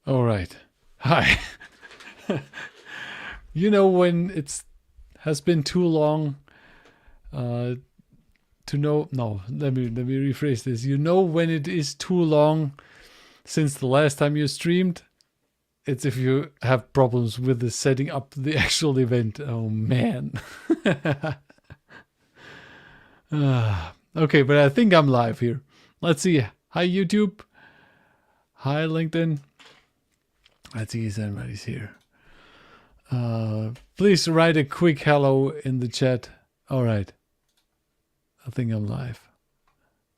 All right. Hi. You know when it's has been too long uh, to know. No, let me rephrase this. You know when it is too long since the last time you streamed. It's if you have problems with the setting up the actual event. Oh man. Okay, but I think I'm live here. Let's see. Hi YouTube. Hi LinkedIn. Let's see if anybody's here. Please write a quick hello in the chat. All right. I think I'm live.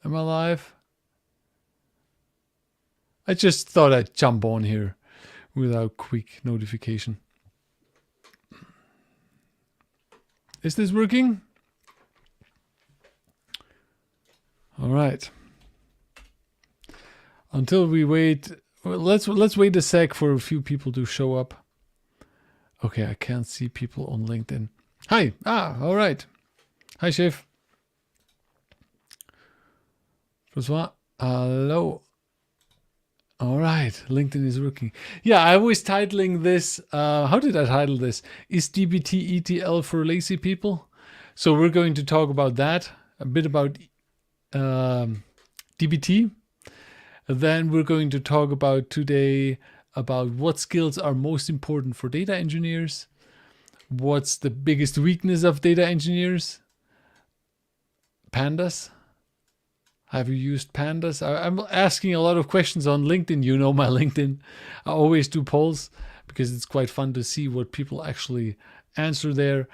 Am I live? I just thought I'd jump on here without quick notification. Is this working? All right. Until we wait, well, let's wait a sec for a few people to show up. Okay, I can't see people on LinkedIn. Hi. All right. Hi, Chef. François. Hello. All right. LinkedIn is working. Yeah, I was titling this. How did I title this? Is DBT ETL for lazy people? So we're going to talk about that, a bit about DBT. Then we're going to talk about today about what skills are most important for data engineers. What's the biggest weakness of data engineers? Pandas. Have you used pandas? I'm asking a lot of questions on LinkedIn. You know my LinkedIn. I always do polls because it's quite fun to see what people actually answer there.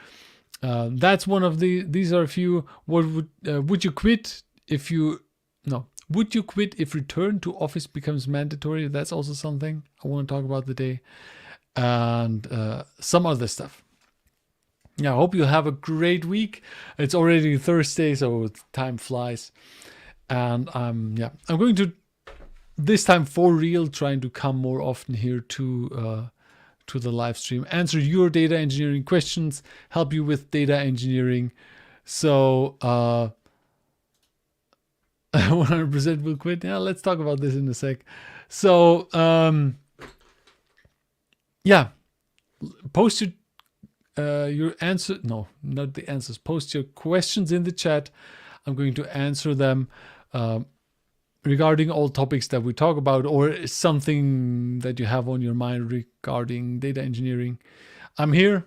That's one of these are a few. What would you quit if you, no, would you quit if return to office becomes mandatory? That's also something I want to talk about today. And some other stuff. Yeah, I hope you have a great week. It's already Thursday, so time flies. And I'm going to this time for real trying to come more often here to the live stream, answer your data engineering questions, help you with data engineering. So 100% will quit. Yeah, let's talk about this in a sec. So yeah, post your answer. No, not the answers. Post your questions in the chat. I'm going to answer them regarding all topics that we talk about, or something that you have on your mind regarding data engineering. I'm here.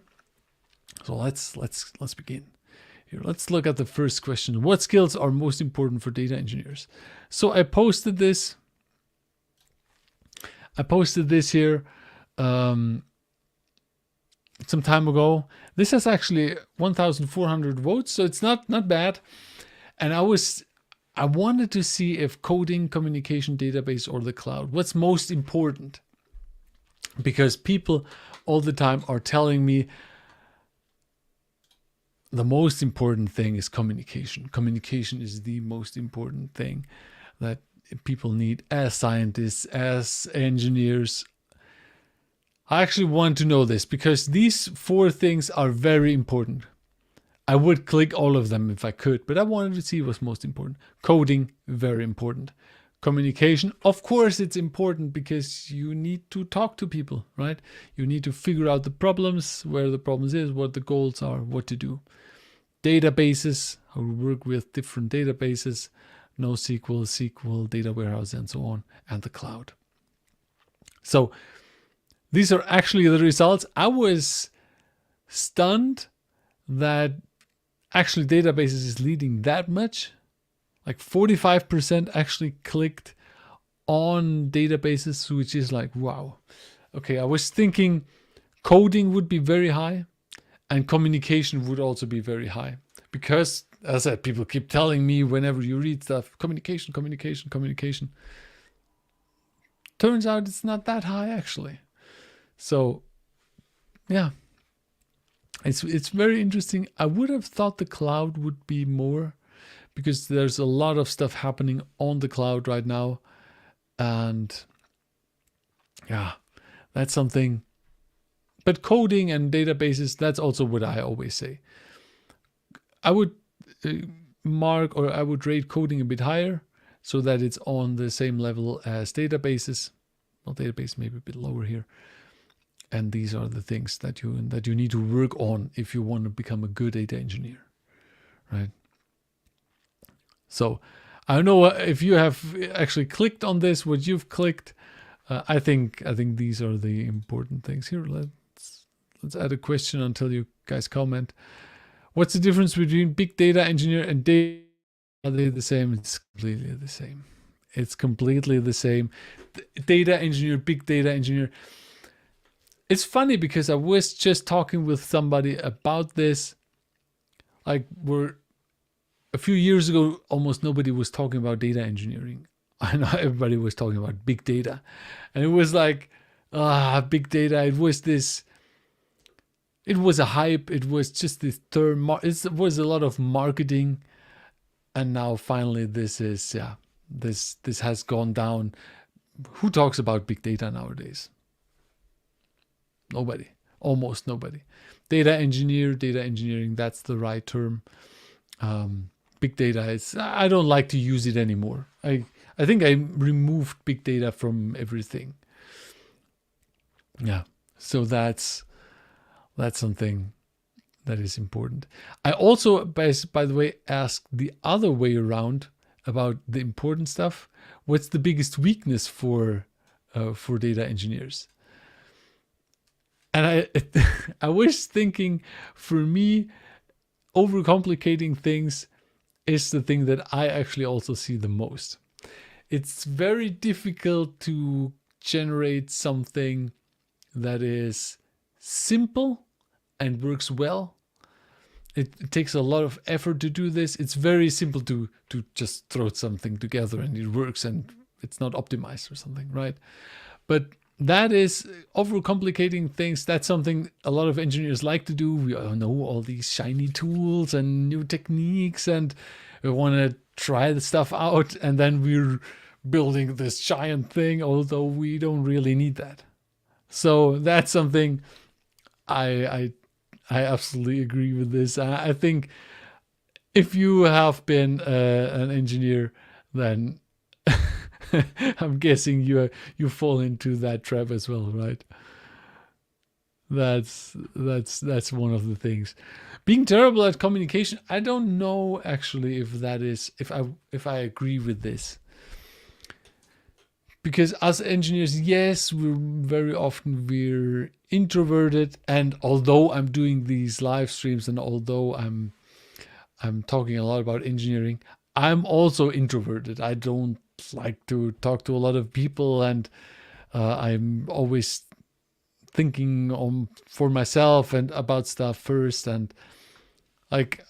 So let's begin. Here, let's look at the first question. What skills are most important for data engineers? So I posted this here some time ago. This has actually 1,400 votes, so it's not bad. And I wanted to see if coding, communication, database, or the cloud, what's most important? Because people all the time are telling me the most important thing is communication. Communication is the most important thing that people need as scientists, as engineers. I actually want to know this because these 4 things are very important. I would click all of them if I could, but I wanted to see what's most important. Coding, very important. Communication, of course it's important because you need to talk to people, right? You need to figure out the problems, where the problems is, what the goals are, what to do. Databases, how to work with different databases, NoSQL, SQL, data warehouse, and so on, and the cloud. So these are actually the results. I was stunned that actually databases is leading that much. Like 45% actually clicked on databases, which is like, wow. Okay, I was thinking coding would be very high and communication would also be very high. Because, as I said, people keep telling me whenever you read stuff, communication. Turns out it's not that high actually. So, yeah. It's very interesting. I would have thought the cloud would be more because there's a lot of stuff happening on the cloud right now. And yeah, that's something. But coding and databases, that's also what I always say. I would mark, or I would rate coding a bit higher so that it's on the same level as databases, relational database, maybe a bit lower here. And these are the things that you need to work on if you want to become a good data engineer, right? So I don't know if you have actually clicked on this, what you've clicked. I think these are the important things here. Let's add a question until you guys comment. What's the difference between big data engineer and data? Are they the same? It's completely the same. It's completely the same. Data engineer, big data engineer. It's funny because I was just talking with somebody about this. Like, a few years ago, almost nobody was talking about data engineering. I know everybody was talking about big data. And it was like, big data. It was a hype. It was just this term. It was a lot of marketing. And now finally this has gone down. Who talks about big data nowadays? Nobody. Almost nobody. Data engineering, that's the right term. Big data I don't like to use it anymore. I think I removed big data from everything. Yeah. So that's something that is important. I also, by the way, asked the other way around about the important stuff. What's the biggest weakness for data engineers? And I was thinking, for me, overcomplicating things is the thing that I actually also see the most. It's very difficult to generate something that is simple and works well. It takes a lot of effort to do this. It's very simple to just throw something together and it works and it's not optimized or something, right? But that is overcomplicating things. That's something a lot of engineers like to do. We all know all these shiny tools and new techniques and we want to try the stuff out, and then we're building this giant thing, although we don't really need that. So that's something I absolutely agree with this. I think if you have been an engineer, then I'm guessing you fall into that trap as well, right? That's one of the things. Being terrible at communication, I don't know actually if I agree with this. Because as engineers, yes, we're introverted, and although I'm doing these live streams and although I'm talking a lot about engineering, I'm also introverted. I don't like to talk to a lot of people, and I'm always thinking for myself and about stuff first, and like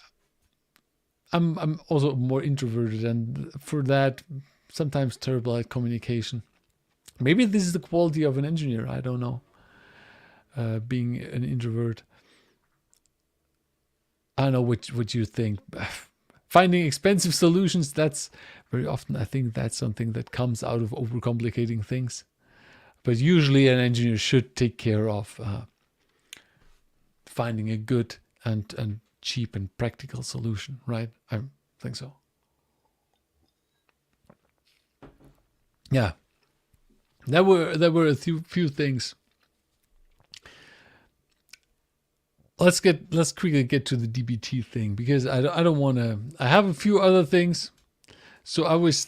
I'm also more introverted, and for that sometimes terrible at communication. Maybe this is the quality of an engineer. I don't know. Being an introvert. I don't know what you think. Finding expensive solutions, that's very often, I think that's something that comes out of overcomplicating things. But usually an engineer should take care of finding a good and cheap and practical solution, right? I think so. Yeah. There were a few things. Let's quickly get to the DBT thing, because I don't want to. I have a few other things. So I was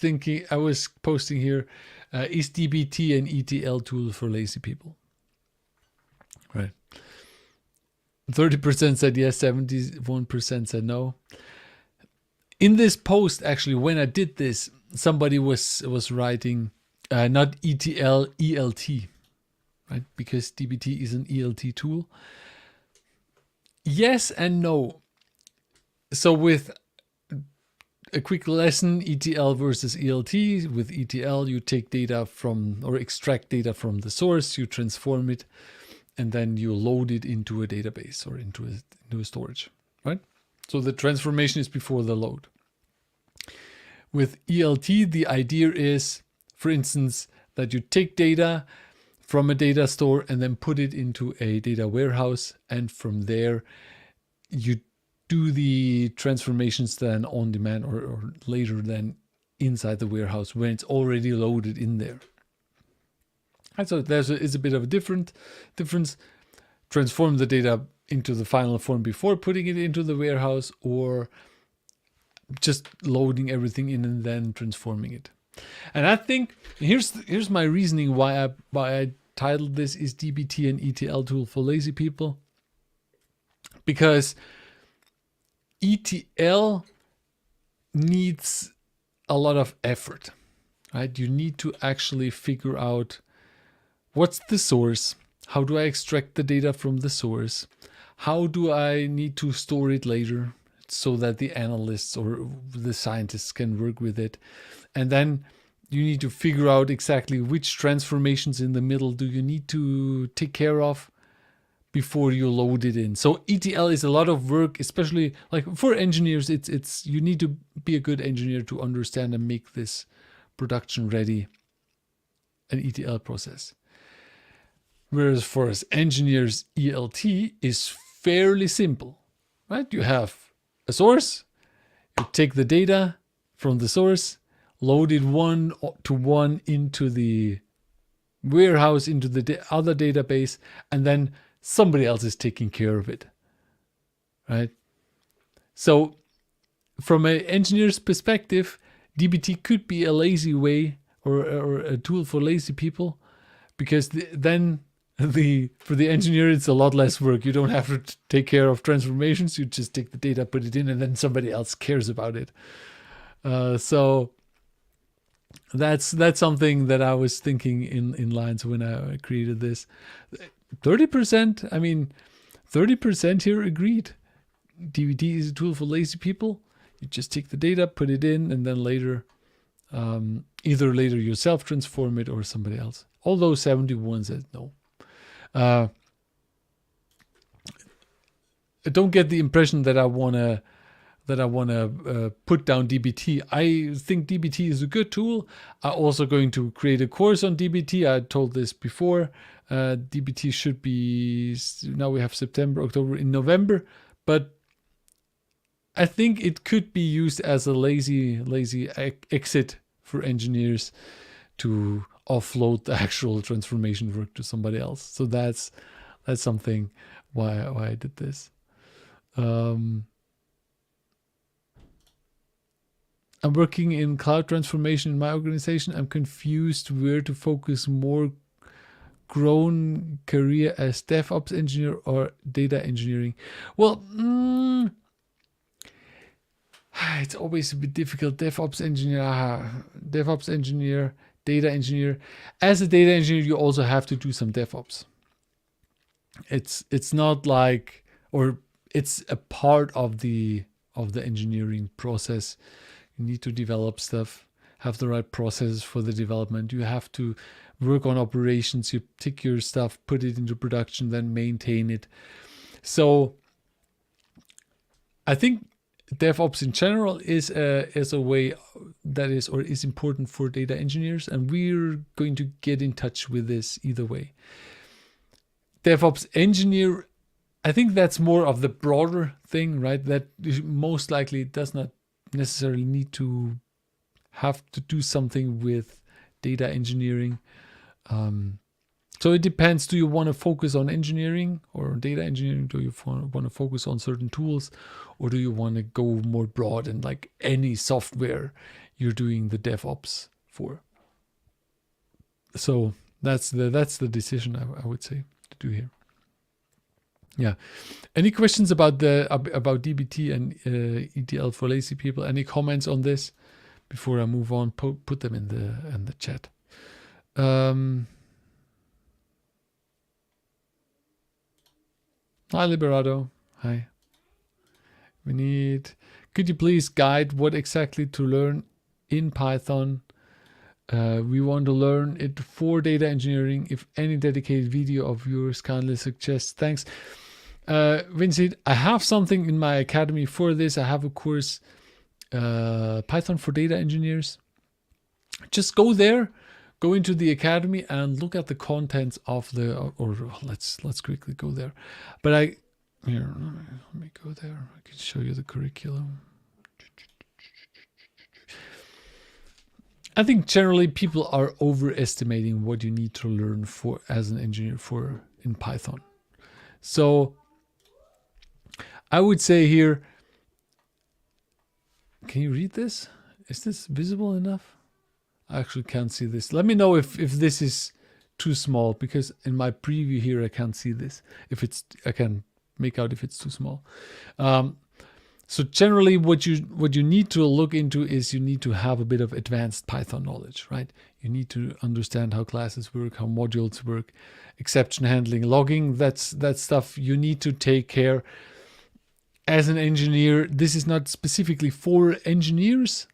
posting here, is DBT an ETL tool for lazy people? Right. 30% said yes, 71% said no. In this post, actually, when I did this, somebody was writing not ETL, ELT, right? Because DBT is an ELT tool. Yes and no. So with a quick lesson, ETL versus ELT. With ETL, you take data from, or extract data from the source, you transform it, and then you load it into a database or into a storage, right? So the transformation is before the load. With ELT, the idea is, for instance, that you take data from a data store and then put it into a data warehouse, and from there you do the transformations then on demand or later then inside the warehouse when it's already loaded in there. And so is a bit of a difference. Transform the data into the final form before putting it into the warehouse, or just loading everything in and then transforming it. And I think here's my reasoning why I titled this is DBT an ETL tool for lazy people. Because ETL needs a lot of effort, right? You need to actually figure out what's the source, how do I extract the data from the source, how do I need to store it later so that the analysts or the scientists can work with it. And then you need to figure out exactly which transformations in the middle do you need to take care of before you load it in. So ETL is a lot of work, especially like for engineers. It's you need to be a good engineer to understand and make this production ready, an ETL process. Whereas for us engineers, ELT is fairly simple, right? You have a source, you take the data from the source, load it one to one into the warehouse, into the other database, and then somebody else is taking care of it, right? So from an engineer's perspective, DBT could be a lazy way or a tool for lazy people, because then for the engineer, it's a lot less work. You don't have to take care of transformations. You just take the data, put it in, and then somebody else cares about it. So that's something that I was thinking in lines when I created this. 30%, I mean, 30% here agreed. DBT is a tool for lazy people. You just take the data, put it in, and then later, either later yourself transform it or somebody else. Although 71 says no. Don't get the impression that I wanna put down DBT. I think DBT is a good tool. I'm also going to create a course on DBT. I told this before. DBT should be, now we have September, October, in November, but I think it could be used as a lazy exit for engineers to offload the actual transformation work to somebody else. So that's something why I did this. I'm working in cloud transformation in my organization. I'm confused where to focus more grown career as DevOps engineer or data engineering. Well, it's always a bit difficult. DevOps engineer, data engineer. As a data engineer, you also have to do some DevOps. It's not like, or it's a part of the engineering process. You need to develop stuff, have the right processes for the development. You have to work on operations. You take your stuff, put it into production, then maintain it. So I think DevOps in general is a way that is important for data engineers, and we're going to get in touch with this either way. DevOps engineer, I think that's more of the broader thing, right? That most likely does not necessarily need to have to do something with data engineering. So it depends. Do you want to focus on engineering or data engineering? Do you want to focus on certain tools, or do you want to go more broad and like any software you're doing the DevOps for? So that's the decision I would say to do here. Yeah. Any questions about DBT and ETL for lazy people? Any comments on this before I move on? Put them in the chat. Hi, Liberato. Hi. Could you please guide what exactly to learn in Python? We want to learn it for data engineering. If any dedicated video of yours kindly suggest. Thanks. Vincent, I have something in my academy for this. I have a course, Python for data engineers. Just go there, go into the academy and look at the contents of let's quickly go there. But let me go there. I can show you the curriculum. I think generally people are overestimating what you need to learn for as an engineer for in Python. So I would say here, can you read this? Is this visible enough? I actually can't see this. Let me know if this is too small, because in my preview here I can't see this. If it's, I can make out if it's too small. So generally what you need to look into is you need to have a bit of advanced Python knowledge, right? You need to understand how classes work, how modules work, exception handling, logging. That's stuff you need to take care. As an engineer, this is not specifically for engineers.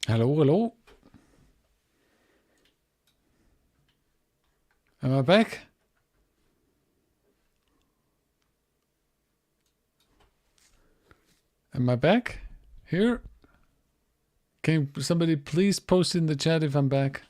Hello, hello. Am I back? Am I back? Here? Can somebody please post in the chat if I'm back?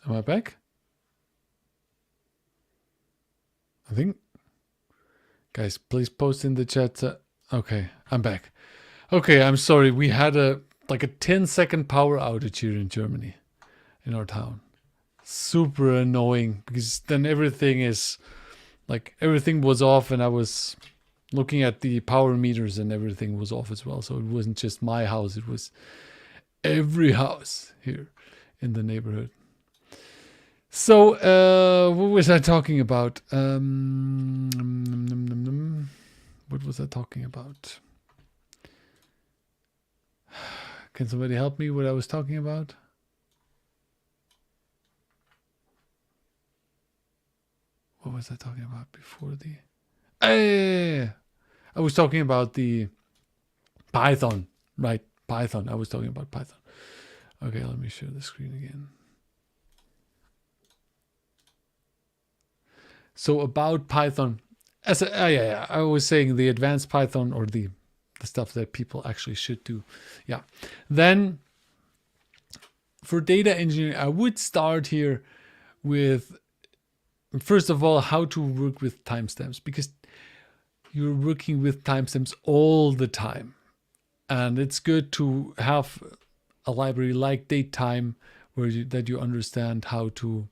Am I back? I think. Guys, please post in the chat. Okay, I'm back. Okay, I'm sorry. We had a 10-second power outage here in Germany, in our town. Super annoying because then everything was off, and I was looking at the power meters and everything was off as well. So it wasn't just my house, it was every house here in the neighborhood. So what was I talking about? What was I talking about? Can somebody help me what I was talking about? What was I talking about before the... I was talking about the Python, right? Python. I was talking about Python. Okay, let me share the screen again. So about Python, I was saying the advanced Python, or the stuff that people actually should do. Yeah. Then for data engineering, I would start here with, first of all, how to work with timestamps, because you're working with timestamps all the time. And it's good to have a library like datetime that you understand how to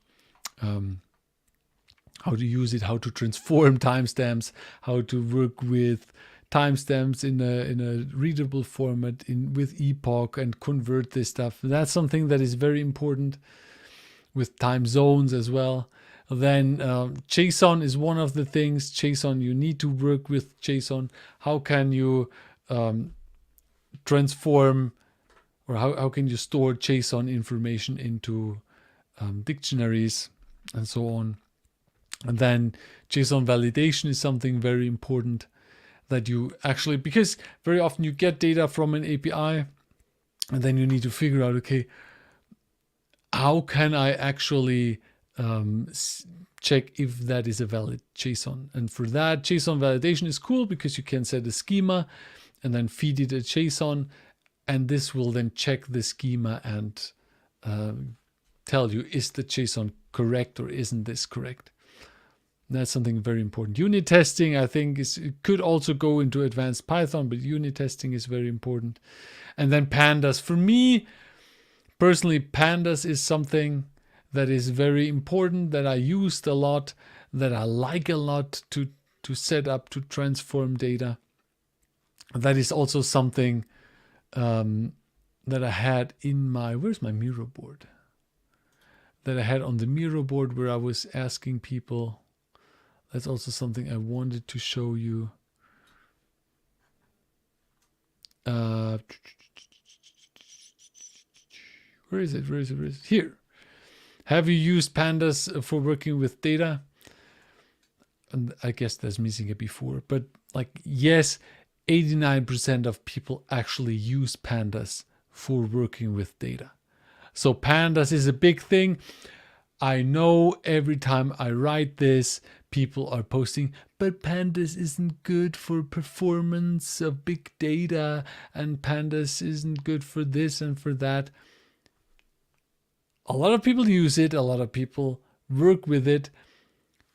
use it, how to transform timestamps, how to work with timestamps in a readable format with epoch and convert this stuff. That's something that is very important, with time zones as well. Then JSON is one of the things. JSON, you need to work with JSON. How can you transform, or how can you store JSON information into dictionaries and so on. And then JSON validation is something very important, that you actually, because very often you get data from an API and then you need to figure out, okay, how can I actually check if that is a valid JSON? And for that, JSON validation is cool because you can set a schema and then feed it a JSON, and this will then check the schema and tell you, is the JSON correct or isn't this correct? That's something very important. Unit testing, I think, it could also go into advanced Python, but unit testing is very important. And then pandas. For me, personally, pandas is something that is very important, that I used a lot, that I like a lot to set up, to transform data. That is also something that I had in my, where's my Miro board? That I had on the Miro board, where I was asking people. That's also something I wanted to show you. Where is it? Where is it? Where is it? Here. Have you used pandas for working with data? And I guess that's missing it before. But yes, 89% of people actually use pandas for working with data. So pandas is a big thing. I know every time I write this, people are posting, but pandas isn't good for performance of big data, and pandas isn't good for this and for that. A lot of people use it, a lot of people work with it,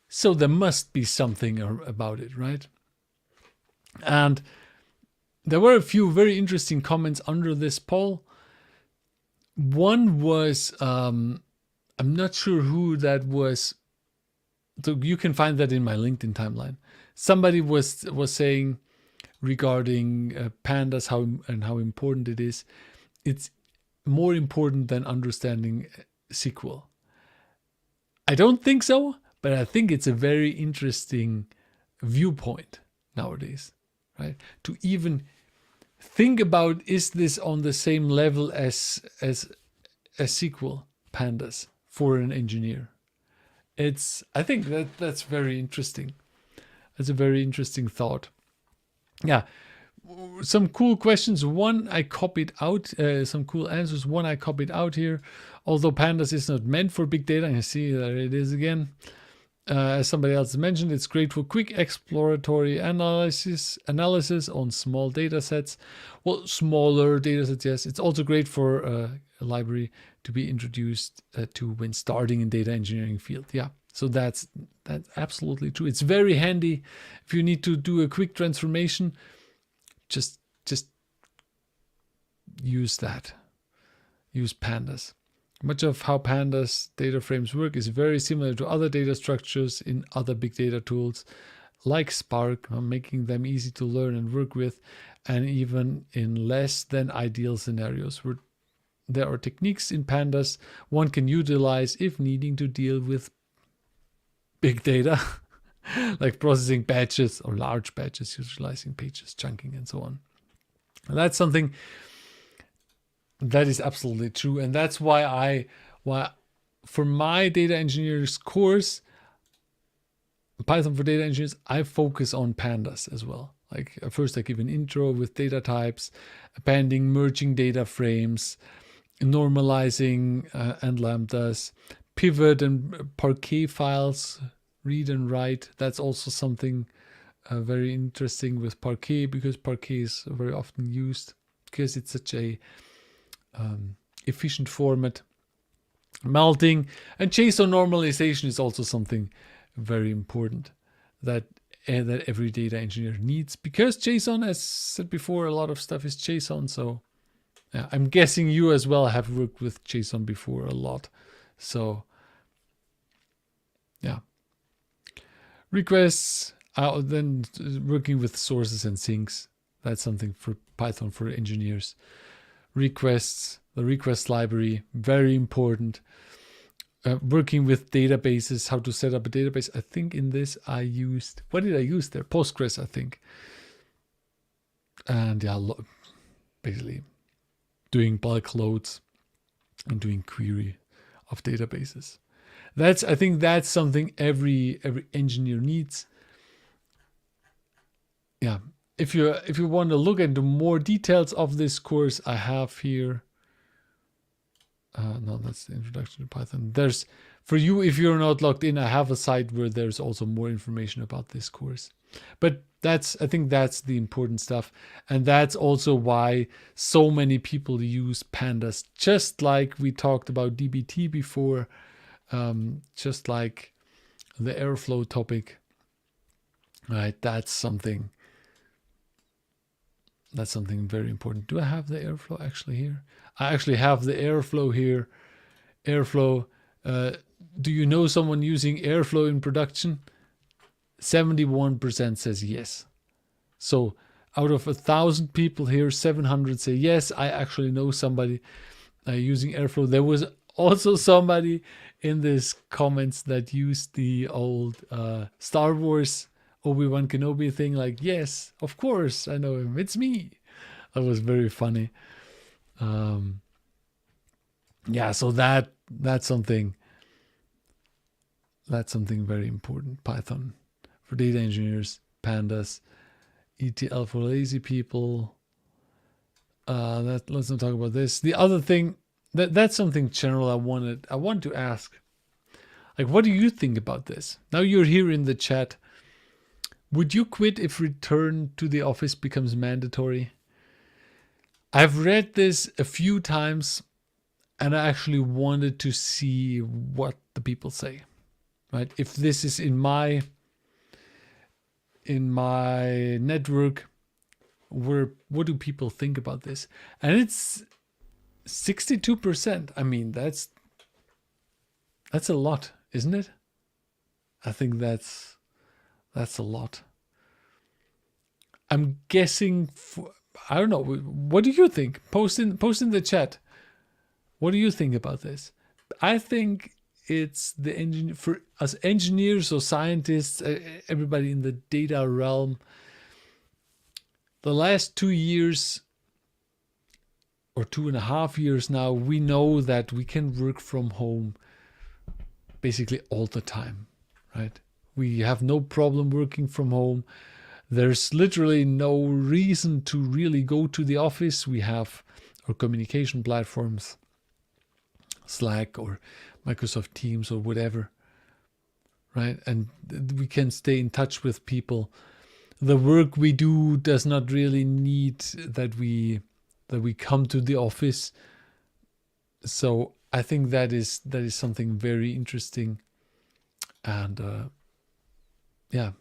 so there must be something about it, right? And there were a few very interesting comments under this poll. One was, I'm not sure who that was. So you can find that in my LinkedIn timeline. Somebody was saying regarding pandas, how important it is. It's more important than understanding SQL. I don't think so, but I think it's a very interesting viewpoint nowadays, right? To even think about, is this on the same level as SQL pandas for an engineer? I think that's very interesting. That's a very interesting thought. Yeah, some cool questions. One I copied out, some cool answers. One I copied out here. Although pandas is not meant for big data, I see that it is again. As somebody else mentioned, it's great for quick exploratory analysis on small data sets. Well, smaller data sets, yes. It's also great for a library to be introduced to when starting in data engineering field. Yeah, So that's absolutely true. It's very handy if you need to do a quick transformation. Just use that. Use pandas. Much of how pandas data frames work is very similar to other data structures in other big data tools like Spark, making them easy to learn and work with, and even in less than ideal scenarios where there are techniques in pandas one can utilize if needing to deal with big data, like processing batches or large batches, utilizing pages, chunking, and so on. And that's something that is absolutely true. And that's why for my data engineers course, Python for data engineers, I focus on pandas as well. Like first I give an intro with data types, appending, merging data frames, normalizing and lambdas, pivot and Parquet files, read and write. That's also something very interesting with Parquet, because Parquet is very often used because it's such a efficient format. Melting and JSON normalization is also something very important that every data engineer needs, because JSON, as said before, a lot of stuff is JSON. So yeah, I'm guessing you as well have worked with JSON before a lot. So yeah, requests, then working with sources and sinks. That's something for Python for engineers. Requests, the request library, very important. Working with databases, how to set up a database. I think in this I used, what did I use there? Postgres, I think. And yeah, basically doing bulk loads and doing query of databases. I think that's something every engineer needs. Yeah. If you want to look into more details of this course, I have here. No, that's the introduction to Python. There's, for you, if you're not logged in, I have a site where there's also more information about this course. But I think that's the important stuff. And that's also why so many people use pandas, just like we talked about DBT before, just like the Airflow topic, right? That's something very important. Do I have the Airflow actually here? I actually have the Airflow here. Airflow. Do you know someone using Airflow in production? 71% says yes. So out of 1,000 people here, 700 say yes. I actually know somebody using Airflow. There was also somebody in this comments that used the old Star Wars Obi-Wan Kenobi thing, like, yes, of course, I know him. It's me. That was very funny. Yeah, so that's something very important. Python for data engineers, pandas, ETL for lazy people. Let's not talk about this. The other thing, that's something general I want to ask. Like, what do you think about this? Now you're here in the chat. Would you quit if return to the office becomes mandatory? I've read this a few times and I actually wanted to see what the people say, right? If this is in my network, what do people think about this? And it's 62%. I mean, that's a lot, isn't it? I think that's a lot. I'm guessing I don't know. What do you think? Post in the chat. What do you think about this? I think it's for us engineers or scientists, everybody in the data realm. The last 2 years or 2.5 years now, we know that we can work from home basically all the time, right? We have no problem working from home. There's literally no reason to really go to the office. We have our communication platforms, Slack or Microsoft Teams or whatever, right? And we can stay in touch with people. The work we do does not really need that we come to the office. So I think that is something very interesting. And yeah,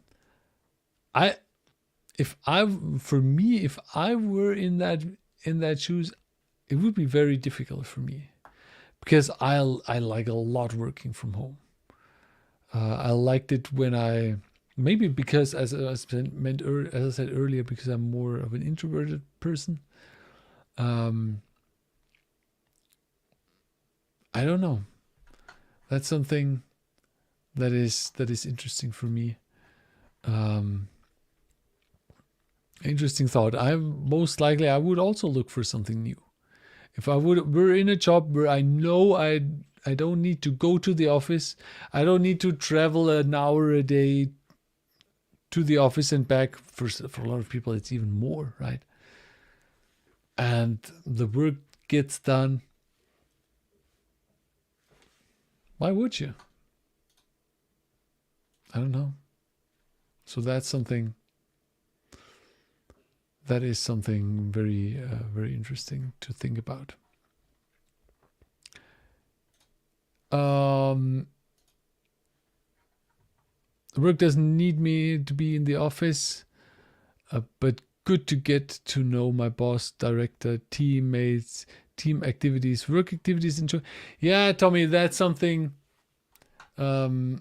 I if I for me if I were in that shoes, it would be very difficult for me because I like a lot working from home. I liked it when I maybe because as I said earlier, because I'm more of an introverted person. Um, I don't know. That's something that is interesting for me. Um, Interesting thought. I most likely I would also look for something new. If I were in a job where I know I don't need to go to the office, I don't need to travel an hour a day to the office and back. For a lot of people, it's even more, right? And the work gets done. Why would you? I don't know. So that's something that is something very very interesting to think about. Um, Work doesn't need me to be in the office, but good to get to know my boss, director, teammates, team activities, work activities. Enjoy. Yeah, Tommy, that's something. Um,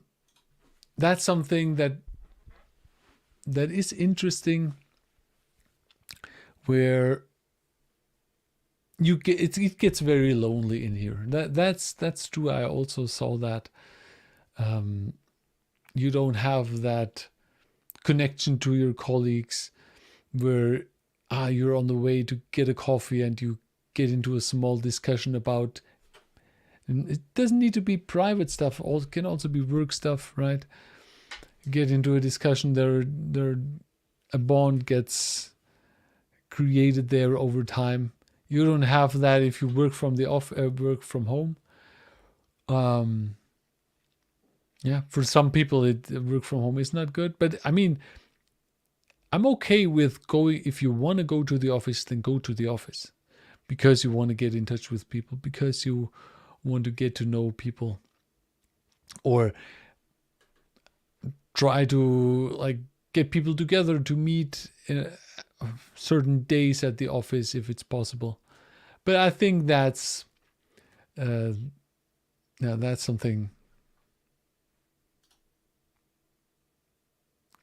that's something that is interesting. Where you get it gets very lonely in here. That's true. I also saw that. Um, you don't have that connection to your colleagues where you're on the way to get a coffee and you get into a small discussion about, and it doesn't need to be private stuff, it can also be work stuff, right? You get into a discussion, there a bond gets created there over time. You don't have that if you work from work from home. Yeah, for some people work from home is not good, but I mean, I'm okay with going. If you want to go to the office, then go to the office because you want to get in touch with people, because you want to get to know people, or try to like get people together to meet certain days at the office if it's possible. But I think uh, yeah, that's something.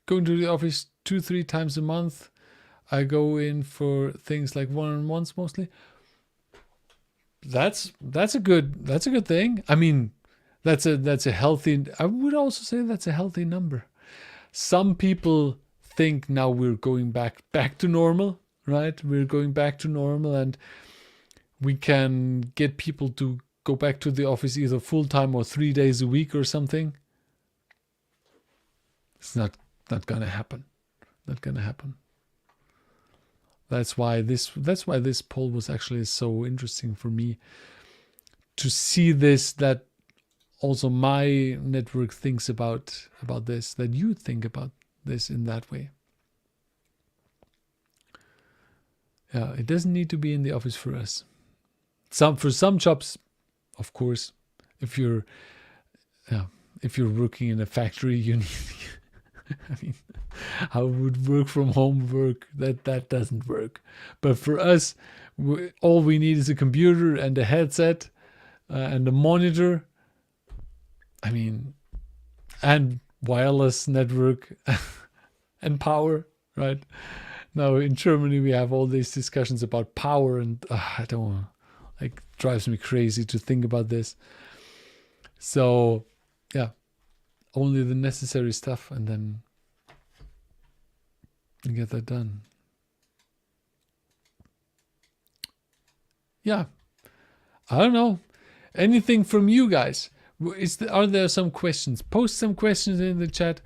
Going to the office 2 3 times a month. I go in for things like one-on-ones mostly. That's a good thing. I mean, that's a healthy. I would also say that's a healthy number. Some people think now we're going back to normal, right? We're going back to normal, and we can get people to go back to the office either full time or 3 days a week or something. It's not gonna happen. Not gonna happen. That's why this poll was actually so interesting for me to see this, that also my network thinks about this, that you think about this in that way. Yeah, it doesn't need to be in the office for us. For some jobs, of course, if you're yeah, if you're working in a factory, you need. I mean, how would work from home work? That doesn't work. But for us, all we need is a computer and a headset and a monitor. I mean, and wireless network and power, right? Now in Germany we have all these discussions about power, and I don't like, drives me crazy to think about this. So yeah, only the necessary stuff, and then you get that done. Yeah, I don't know. Anything from you guys? Are there some questions? Post some questions in the chat.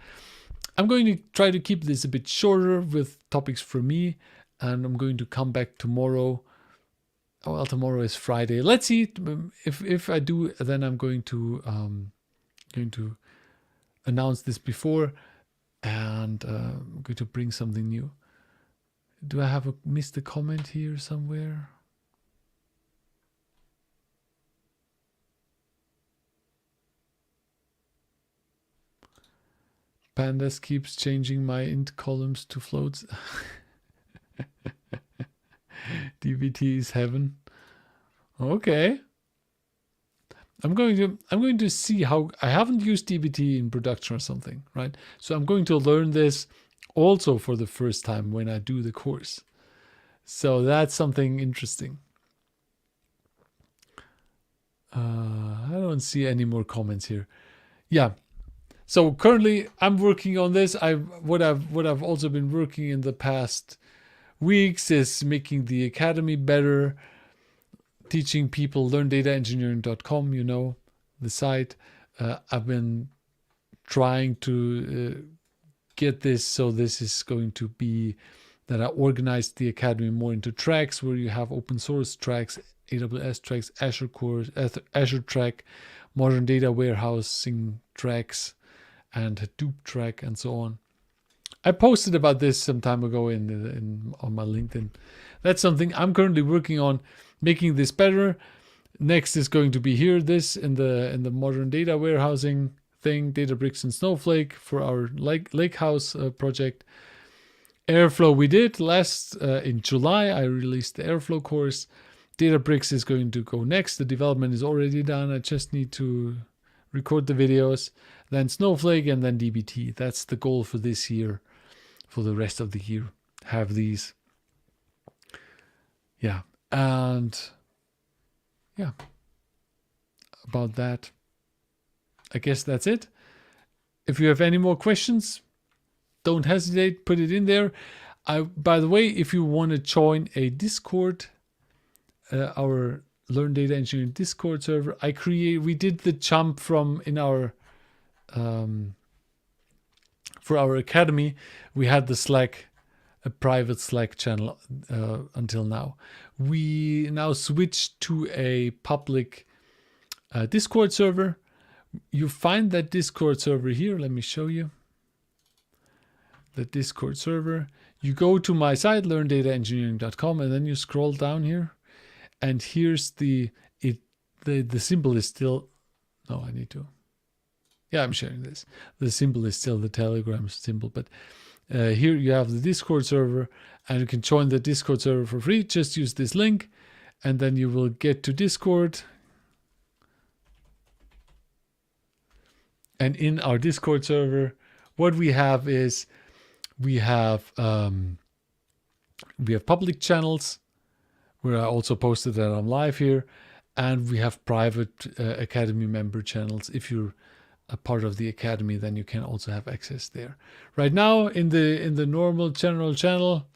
I'm going to try to keep this a bit shorter with topics for me, and I'm going to come back tomorrow. Oh, well, tomorrow is Friday. Let's see if I do. Then I'm going to announce this before, and I'm going to bring something new. Do I have missed a comment here somewhere? Pandas keeps changing my int columns to floats. DBT is heaven. Okay. I'm going to see how. I haven't used DBT in production or something, right? So I'm going to learn this also for the first time when I do the course. So that's something interesting. I don't see any more comments here. Yeah. So currently I'm working on this. What I've also been working in the past weeks is making the academy better, teaching people, learndataengineering.com, you know, the site. I've been trying to get this, so this is going to be that I organized the academy more into tracks where you have open source tracks, AWS tracks, Azure course, Azure track, modern data warehousing tracks, and Hadoop track, and so on. I posted about this some time ago on my LinkedIn. That's something I'm currently working on, making this better. Next is going to be here, this in the modern data warehousing thing, Databricks and Snowflake for our Lakehouse project. Airflow we did last in July. I released the Airflow course. Databricks is going to go next. The development is already done. I just need to record the videos. Then Snowflake and then DBT. That's the goal for this year, for the rest of the year. Have these. Yeah. And yeah, about that, I guess that's it. If you have any more questions, don't hesitate, put it in there. By the way, if you want to join a Discord, our Learn Data Engineering Discord server, we did the jump from in our for our academy, we had the Slack, a private Slack channel until now. We now switched to a public Discord server. You find that Discord server here. Let me show you the Discord server. You go to my site, learndataengineering.com, and then you scroll down here. And here's the symbol is still, no, I need to. Yeah, I'm sharing this. The symbol is still the Telegram symbol, but here you have the Discord server, and you can join the Discord server for free. Just use this link, and then you will get to Discord. And in our Discord server, what we have is we have public channels where I also posted that I'm live here, and we have private Academy member channels. If you're a part of the Academy, then you can also have access there. Right now, in the normal general channel,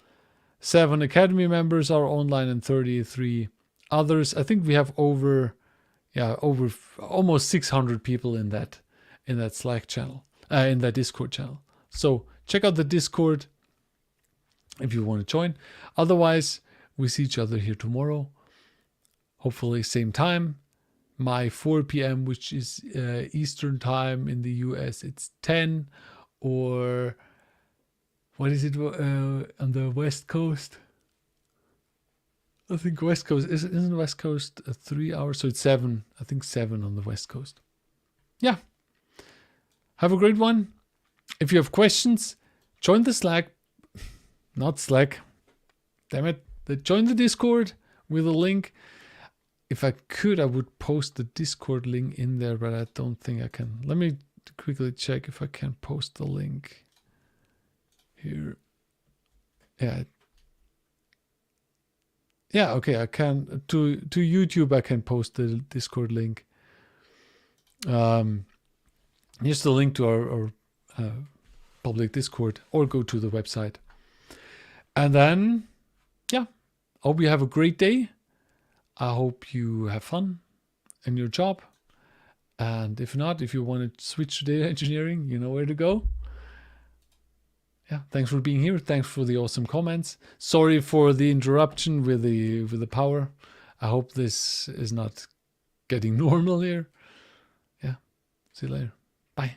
7 Academy members are online and 33 others. I think we have over almost 600 people in that Slack channel, in that Discord channel. So check out the Discord if you want to join. Otherwise, we see each other here tomorrow. Hopefully same time. My 4 p.m., which is Eastern time in the US, it's 10, or what is it on the West Coast? I think West Coast, isn't West Coast 3 hours? So it's 7, I think 7 on the West Coast. Yeah. Have a great one. If you have questions, join the Slack. Not Slack. Damn it. Join the Discord with a link. If I could, I would post the Discord link in there, but I don't think I can. Let me quickly check if I can post the link here. Yeah. Yeah, okay, I can. To YouTube, I can post the Discord link. Here's the link to our public Discord, or go to the website. And then, yeah, I hope you have a great day. I hope you have fun in your job. And if not, if you want to switch to data engineering, you know where to go. Yeah, thanks for being here. Thanks for the awesome comments. Sorry for the interruption with the power. I hope this is not getting normal here. Yeah, see you later. Bye.